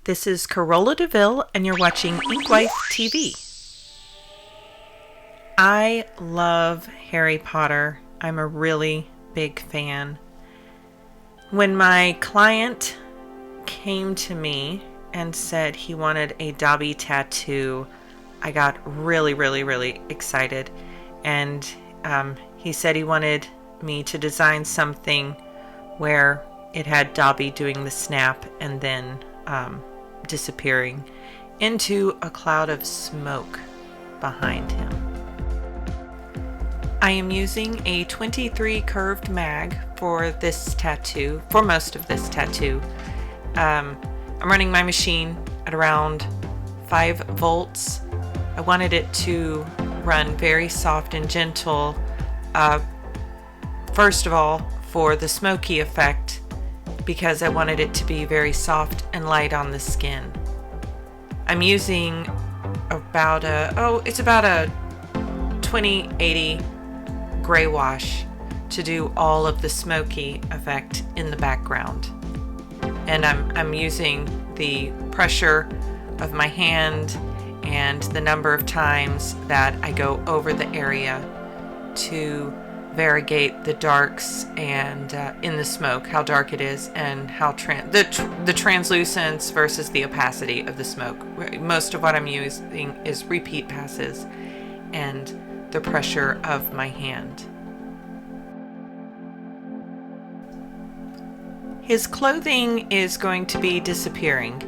This is Corolla DeVille, and you're watching Inkwife TV. I love Harry Potter. I'm a really big fan. When my client came to me and said he wanted a Dobby tattoo, I got really excited. And he said he wanted me to design something where it had Dobby doing the snap and then disappearing into a cloud of smoke behind him. I am using a 23 curved mag for this tattoo, for most of this tattoo. I'm running my machine at around 5 volts. I wanted it to run very soft and gentle, first of all for the smoky effect, because I wanted it to be very soft and light on the skin. I'm using about a 2080 gray wash to do all of the smoky effect in the background. And I'm using the pressure of my hand and the number of times that I go over the area to variegate the darks and in the smoke, how dark it is, and how the translucence versus the opacity of the smoke. Most of what I'm using is repeat passes and the pressure of my hand. His clothing is going to be disappearing.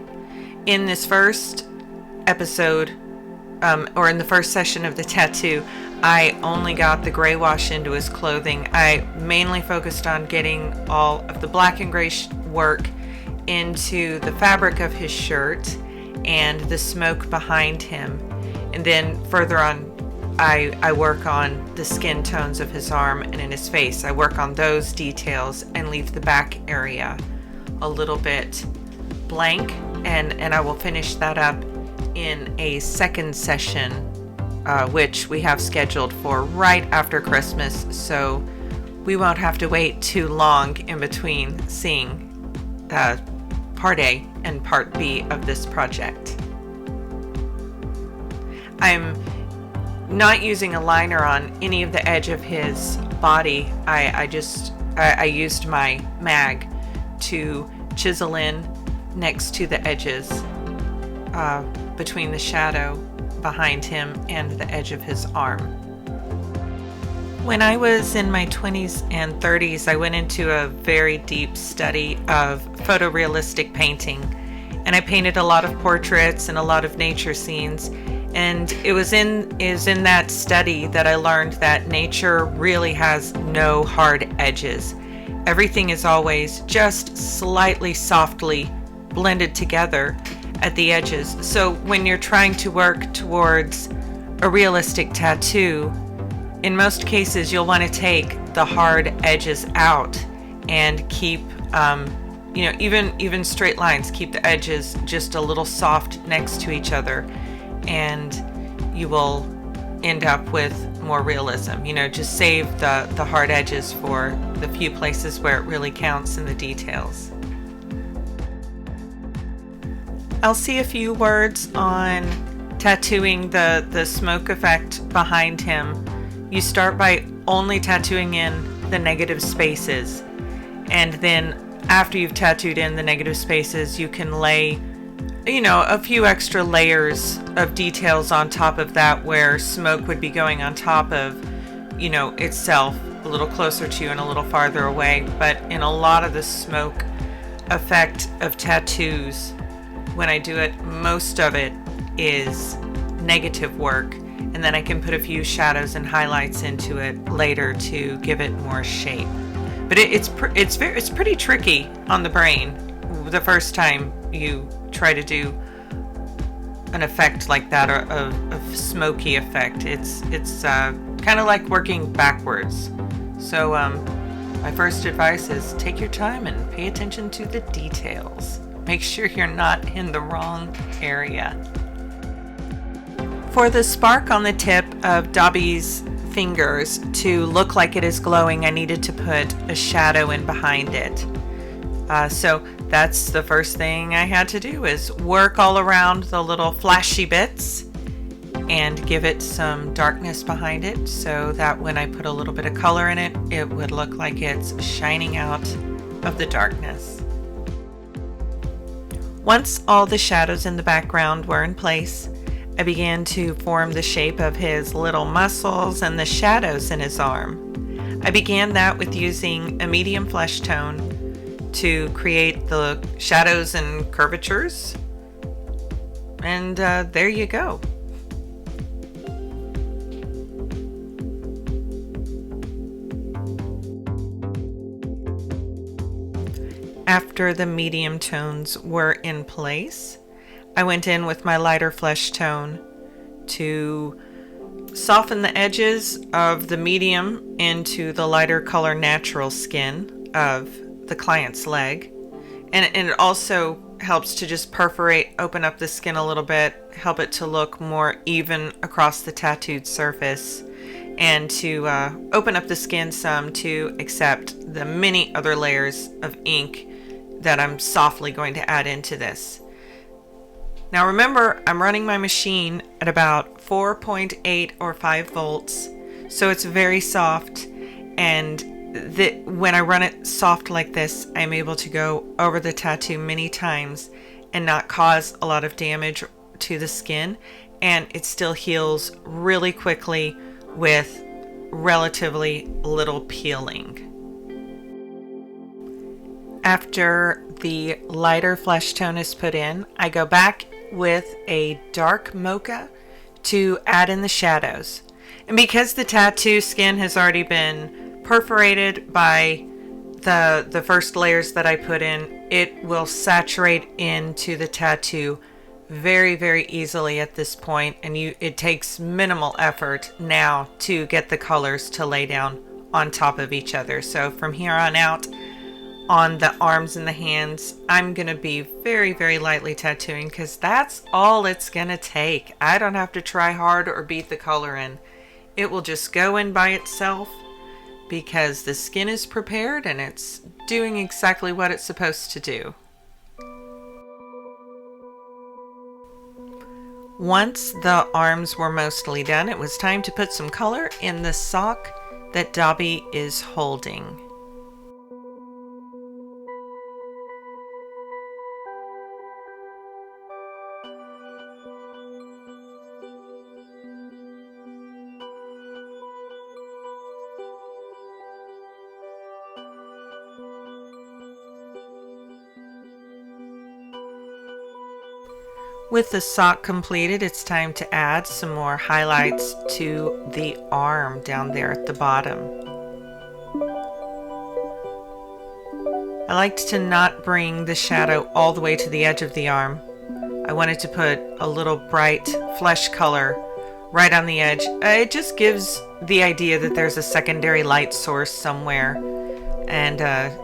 In this first episode, or in the first session of the tattoo, I only got the gray wash into his clothing. I mainly focused on getting all of the black and gray work into the fabric of his shirt and the smoke behind him. And then further on, I work on the skin tones of his arm and in his face. I work on those details and leave the back area a little bit blank, and I will finish that up in a second session, which we have scheduled for right after Christmas, so we won't have to wait too long in between seeing part A and part B of this project. I'm not using a liner on any of the edge of his body. I used my mag to chisel in next to the edges between the shadow behind him and the edge of his arm. When I was in my 20s and 30s, I went into a very deep study of photorealistic painting, and I painted a lot of portraits and a lot of nature scenes. And it was in that study that I learned that nature really has no hard edges. Everything is always just slightly softly blended together at the edges. So when you're trying to work towards a realistic tattoo, in most cases you'll want to take the hard edges out and keep even straight lines, keep the edges just a little soft next to each other, and you will end up with more realism. Just save the hard edges for the few places where it really counts in the details. I'll say a few words on tattooing the smoke effect behind him. You start by only tattooing in the negative spaces, and then after you've tattooed in the negative spaces, you can lay a few extra layers of details on top of that, where smoke would be going on top of itself, a little closer to you and a little farther away. But in a lot of the smoke effect of tattoos, when I do it, most of it is negative work, and then I can put a few shadows and highlights into it later to give it more shape. But it's pretty tricky on the brain the first time you try to do an effect like that, or a smoky effect. It's kind of like working backwards. So my first advice is take your time and pay attention to the details. Make sure you're not in the wrong area. For the spark on the tip of Dobby's fingers to look like it is glowing, I needed to put a shadow in behind it. So that's the first thing I had to do, is work all around the little flashy bits and give it some darkness behind it, so that when I put a little bit of color in it, it would look like it's shining out of the darkness. Once all the shadows in the background were in place, I began to form the shape of his little muscles and the shadows in his arm. I began that with using a medium flesh tone to create the shadows and curvatures. And there you go. After the medium tones were in place, I went in with my lighter flesh tone to soften the edges of the medium into the lighter color natural skin of the client's leg. And it also helps to just perforate, open up the skin a little bit, help it to look more even across the tattooed surface, and to open up the skin some to accept the many other layers of ink that I'm softly going to add into this. Now remember, I'm running my machine at about 4.8 or 5 volts, so it's very soft, and when I run it soft like this, I'm able to go over the tattoo many times and not cause a lot of damage to the skin, and it still heals really quickly with relatively little peeling. After the lighter flesh tone is put in, I go back with a dark mocha to add in the shadows. And because the tattoo skin has already been perforated by the first layers that I put in, it will saturate into the tattoo very, very easily at this point, and it takes minimal effort now to get the colors to lay down on top of each other. So from here on out, on the arms and the hands, I'm going to be very, very lightly tattooing, because that's all it's going to take. I don't have to try hard or beat the color in. It will just go in by itself because the skin is prepared and it's doing exactly what it's supposed to do. Once the arms were mostly done, it was time to put some color in the sock that Dobby is holding. With the sock completed, it's time to add some more highlights to the arm down there at the bottom. I liked to not bring the shadow all the way to the edge of the arm. I wanted to put a little bright flesh color right on the edge. It just gives the idea that there's a secondary light source somewhere, and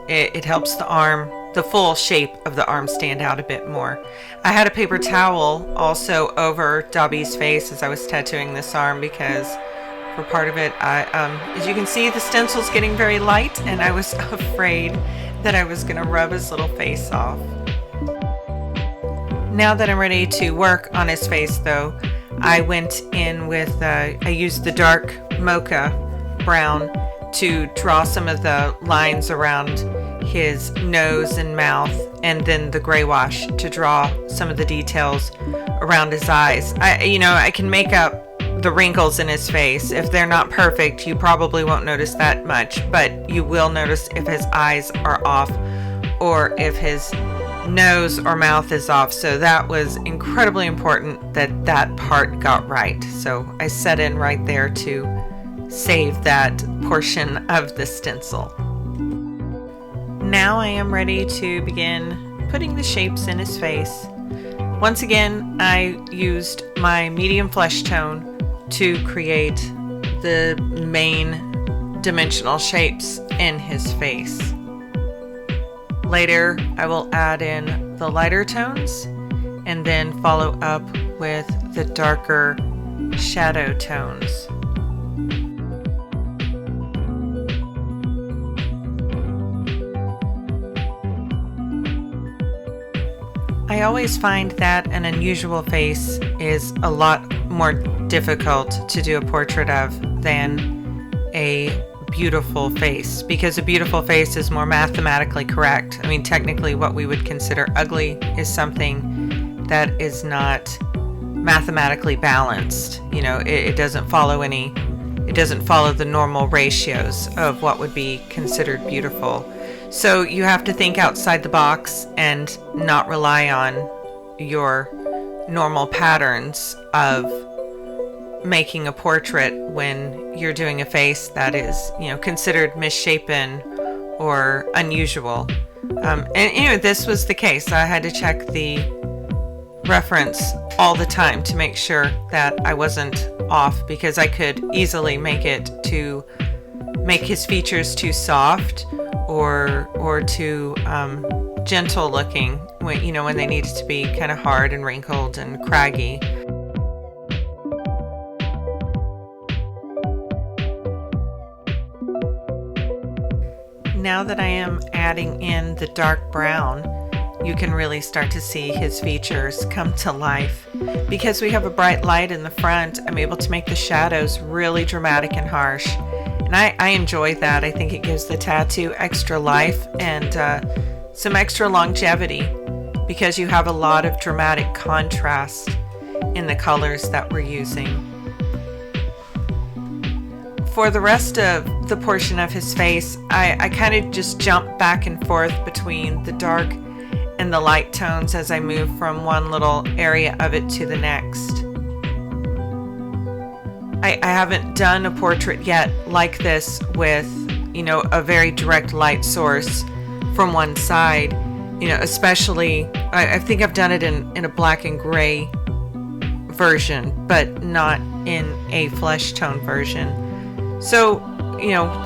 it helps the arm, the full shape of the arm, stand out a bit more. I had a paper towel also over Dobby's face as I was tattooing this arm, because for part of it, as you can see, the stencil's getting very light, and I was afraid that I was going to rub his little face off. Now that I'm ready to work on his face, though, I went in with, I used the dark mocha brown to draw some of the lines around his nose and mouth, and then the gray wash to draw some of the details around his eyes. I can make up the wrinkles in his face. If they're not perfect, you probably won't notice that much, but you will notice if his eyes are off or if his nose or mouth is off. So that was incredibly important that that part got right. So I set in right there to save that portion of the stencil. Now I am ready to begin putting the shapes in his face. Once again, I used my medium flesh tone to create the main dimensional shapes in his face. Later, I will add in the lighter tones and then follow up with the darker shadow tones. I always find that an unusual face is a lot more difficult to do a portrait of than a beautiful face, because a beautiful face is more mathematically correct. I mean, technically what we would consider ugly is something that is not mathematically balanced. You know, it doesn't follow the normal ratios of what would be considered beautiful. So you have to think outside the box and not rely on your normal patterns of making a portrait when you're doing a face that is, you know, considered misshapen or unusual. And you know, this was the case. I had to check the reference all the time to make sure that I wasn't off, because I could easily make his features too soft or too gentle looking when they needed to be kind of hard and wrinkled and craggy. Now that I am adding in the dark brown, you can really start to see his features come to life. Because we have a bright light in the front, I'm able to make the shadows really dramatic and harsh. And I enjoy that. I think it gives the tattoo extra life and some extra longevity, because you have a lot of dramatic contrast in the colors that we're using. For the rest of the portion of his face, I kind of just jump back and forth between the dark and the light tones as I move from one little area of it to the next. I haven't done a portrait yet like this with, a very direct light source from one side, especially, I think I've done it in a black and gray version, but not in a flesh tone version. So,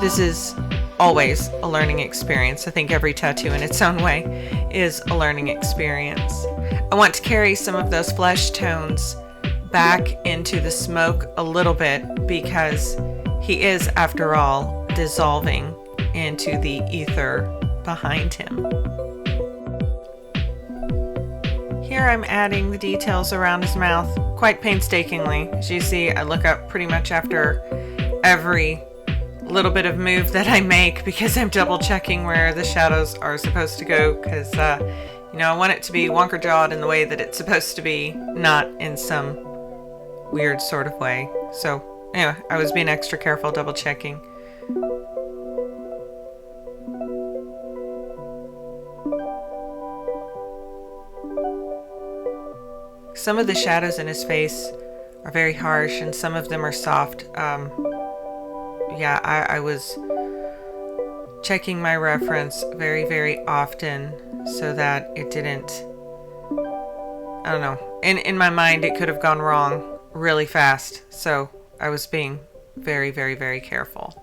this is always a learning experience. I think every tattoo in its own way is a learning experience. I want to carry some of those flesh tones back into the smoke a little bit, because he is, after all, dissolving into the ether behind him. Here I'm adding the details around his mouth quite painstakingly. As you see, I look up pretty much after every little bit of move that I make, because I'm double checking where the shadows are supposed to go, because I want it to be wonker jawed in the way that it's supposed to be, not in some weird sort of way. So anyway, I was being extra careful, double checking. Some of the shadows in his face are very harsh and some of them are soft. I was checking my reference very, very often so that it didn't, I don't know, in my mind it could have gone wrong really fast. So I was being very, very, very careful.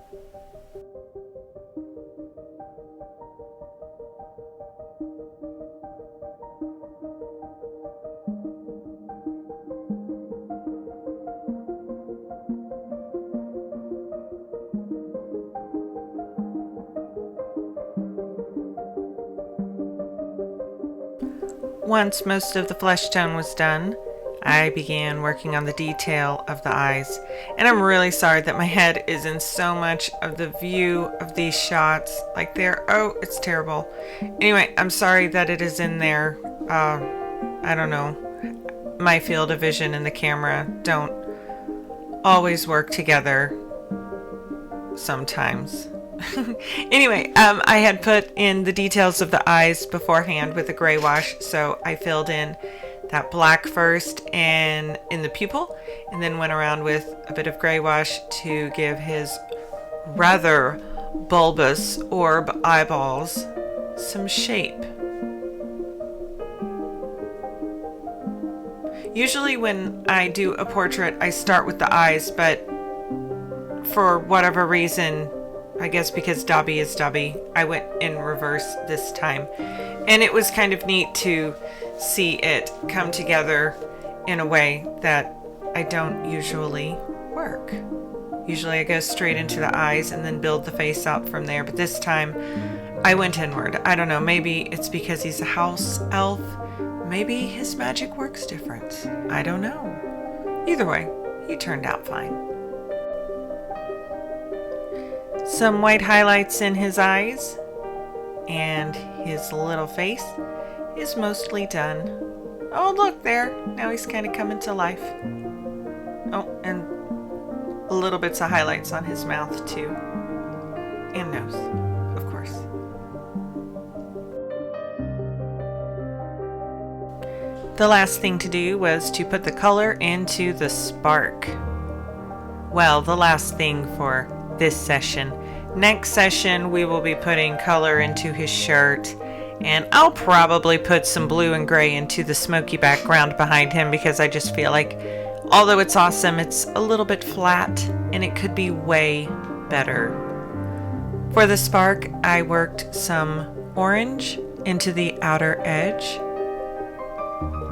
Once most of the flesh tone was done, I began working on the detail of the eyes. And I'm really sorry that my head is in so much of the view of these shots. Like it's terrible. Anyway, I'm sorry that it is in there. I don't know. My field of vision and the camera don't always work together sometimes. Anyway, I had put in the details of the eyes beforehand with a gray wash, so I filled in that black first and in the pupil, and then went around with a bit of gray wash to give his rather bulbous orb eyeballs some shape. Usually when I do a portrait, I start with the eyes, but for whatever reason, I guess because Dobby is Dobby, I went in reverse this time. And it was kind of neat to see it come together in a way that I don't usually work. Usually I go straight into the eyes and then build the face out from there. But this time I went inward. I don't know, maybe it's because he's a house elf. maybe his magic works different. I don't know. Either way, he turned out fine. Some white highlights in his eyes, and his little face is mostly done. Oh, look there. Now he's kind of coming to life. Oh, and little bits of highlights on his mouth too. And nose, of course. The last thing to do was to put the color into the spark. Well, the last thing for this session. Next session, we will be putting color into his shirt, and I'll probably put some blue and gray into the smoky background behind him because I just feel like, although it's awesome, it's a little bit flat and it could be way better. For the spark, I worked some orange into the outer edge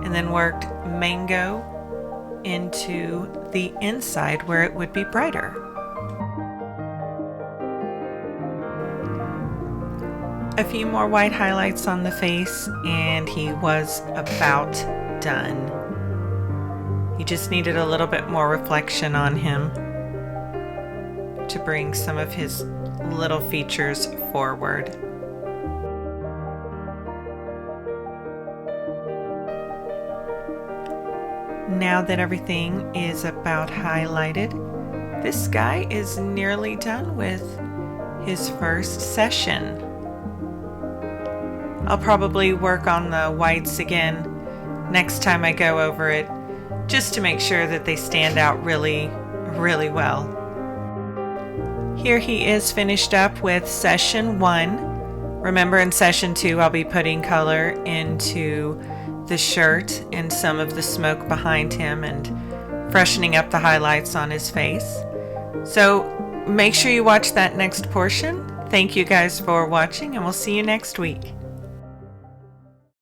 and then worked mango into the inside where it would be brighter. A few more white highlights on the face and he was about done. He just needed a little bit more reflection on him to bring some of his little features forward. Now that everything is about highlighted, this guy is nearly done with his first session. I'll probably work on the whites again next time I go over it, just to make sure that they stand out really, really well. Here he is finished up with session 1. Remember, in session 2 I'll be putting color into the shirt and some of the smoke behind him and freshening up the highlights on his face. So make sure you watch that next portion. Thank you guys for watching, and we'll see you next week.